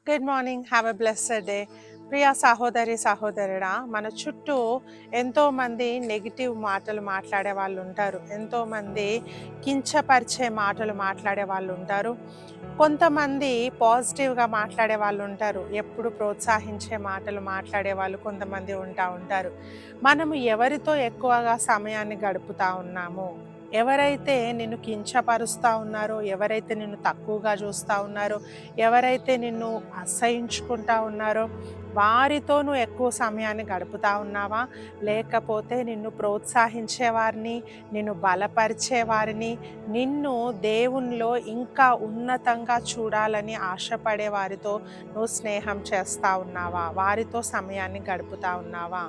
Good morning. Have a blessed day. ప్రియ సహోదరి, సహోదరుడా, మన చుట్టూ ఎంతోమంది నెగిటివ్ మాటలు మాట్లాడే వాళ్ళు ఉంటారు. ఎంతోమంది కించపరిచే మాటలు మాట్లాడే వాళ్ళు ఉంటారు. కొంతమంది పాజిటివ్‌గా మాట్లాడే వాళ్ళు ఉంటారు. ఎప్పుడు ప్రోత్సహించే మాటలు మాట్లాడే వాళ్ళు కొంతమంది ఉంటారు. మనము ఎవరితో ఎక్కువగా సమయాన్ని గడుపుతా ఉన్నాము? ఎవరైతే నిన్ను కించపరుస్తా ఉన్నారో, ఎవరైతే నిన్ను తక్కువగా చూస్తా ఉన్నారో, ఎవరైతే నిన్ను అసహించుకుంటా ఉన్నారో, వారితో నువ్వు ఎక్కువ సమయాన్ని గడుపుతా ఉన్నావా? లేకపోతే నిన్ను ప్రోత్సహించే వారిని, నిన్ను బలపరిచే వారిని, నిన్ను దేవునిలో ఇంకా ఉన్నతంగా చూడాలని ఆశపడే వారితో నువ్వు స్నేహం చేస్తా ఉన్నావా? వారితో సమయాన్ని గడుపుతా ఉన్నావా?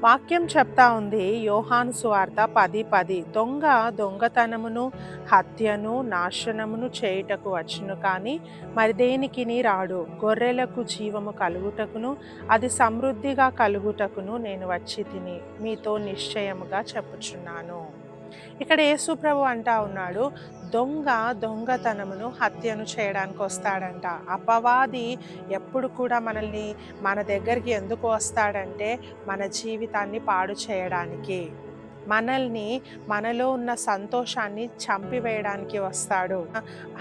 వాక్యం చెప్తా ఉంది, యోహాను సువార్త 10:10, దొంగ దొంగతనమును, హత్యను, నాశనమును చేయుటకు వచ్చును కానీ మరి దేనికిని రాడు. గొర్రెలకు జీవము కలుగుటకును అది సమృద్ధిగా కలుగుటకును నేను వచ్చి తిని మీతో నిశ్చయముగా చెప్పుచున్నాను. ఇక్కడ యేసు ప్రభు అంటా ఉన్నాడు, దొంగ దొంగతనమును, హత్యను చేయడానికి వస్తాడంట. అపవాది ఎప్పుడు కూడా మనల్ని మన దగ్గరికి ఎందుకు వస్తాడంటే మన జీవితాన్ని పాడు చేయడానికి, మనల్ని, మనలో ఉన్న సంతోషాన్ని చంపివేయడానికి వస్తాడు.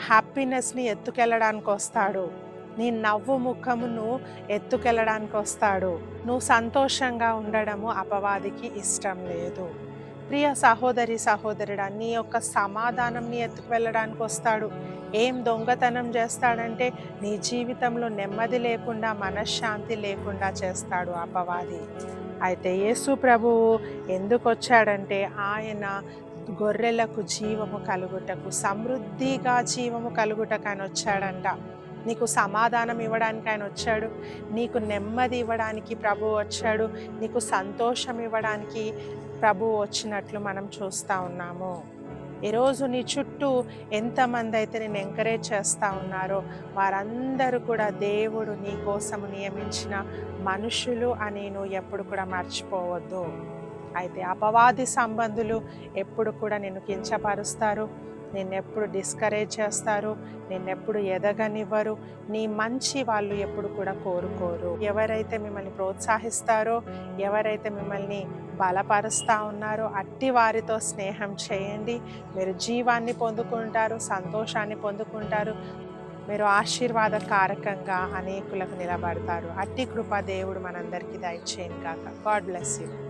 హ్యాపీనెస్ని ఎత్తుకెళ్ళడానికి వస్తాడు. నీ నవ్వు ముఖమును ఎత్తుకెళ్ళడానికి వస్తాడు. నువ్వు సంతోషంగా ఉండడము అపవాదికి ఇష్టం లేదు. ప్రియ సహోదరి, సహోదరుడా, నీ యొక్క సమాధానంని ఎత్తుకు వెళ్ళడానికి వస్తాడు. ఏం దొంగతనం చేస్తాడంటే నీ జీవితంలో నెమ్మది లేకుండా, మనశ్శాంతి లేకుండా చేస్తాడు అపవాది. అయితే యేసు ప్రభువు ఎందుకు వచ్చాడంటే ఆయన గొర్రెలకు జీవము కలుగుటకు, సమృద్ధిగా జీవము కలుగుటకు ఆయన వచ్చాడంట. నీకు సమాధానం ఇవ్వడానికి ఆయన వచ్చాడు. నీకు నెమ్మది ఇవ్వడానికి ప్రభువు వచ్చాడు. నీకు సంతోషం ఇవ్వడానికి ప్రభువు వచ్చినట్లు మనం చూస్తూ ఉన్నాము. ఈరోజు నీ చుట్టూ ఎంతమంది అయితే నేను ఎంకరేజ్ చేస్తూ ఉన్నారో వారందరూ కూడా దేవుడు నీ కోసము నియమించిన మనుషులు అని నువ్వు ఎప్పుడు కూడా మర్చిపోవద్దు. అయితే అపవాది సంబంధులు ఎప్పుడు కూడా నిన్ను కించపరుస్తారు, నిన్నెప్పుడు డిస్కరేజ్ చేస్తారు, నిన్నెప్పుడు ఎదగనివ్వరు. నీ మంచి వాళ్ళు ఎప్పుడు కూడా కోరుకోరు. ఎవరైతే మిమ్మల్ని ప్రోత్సహిస్తారో, ఎవరైతే మిమ్మల్ని బలపరుస్తూ ఉన్నారో అట్టి వారితో స్నేహం చేయండి. మీరు జీవాన్ని పొందుకుంటారు, సంతోషాన్ని పొందుకుంటారు. మీరు ఆశీర్వాదకారకంగా అనేకులకు నిలబడతారు. అట్టి కృప దేవుడు మనందరికీ దయచేయను గాక. God bless you.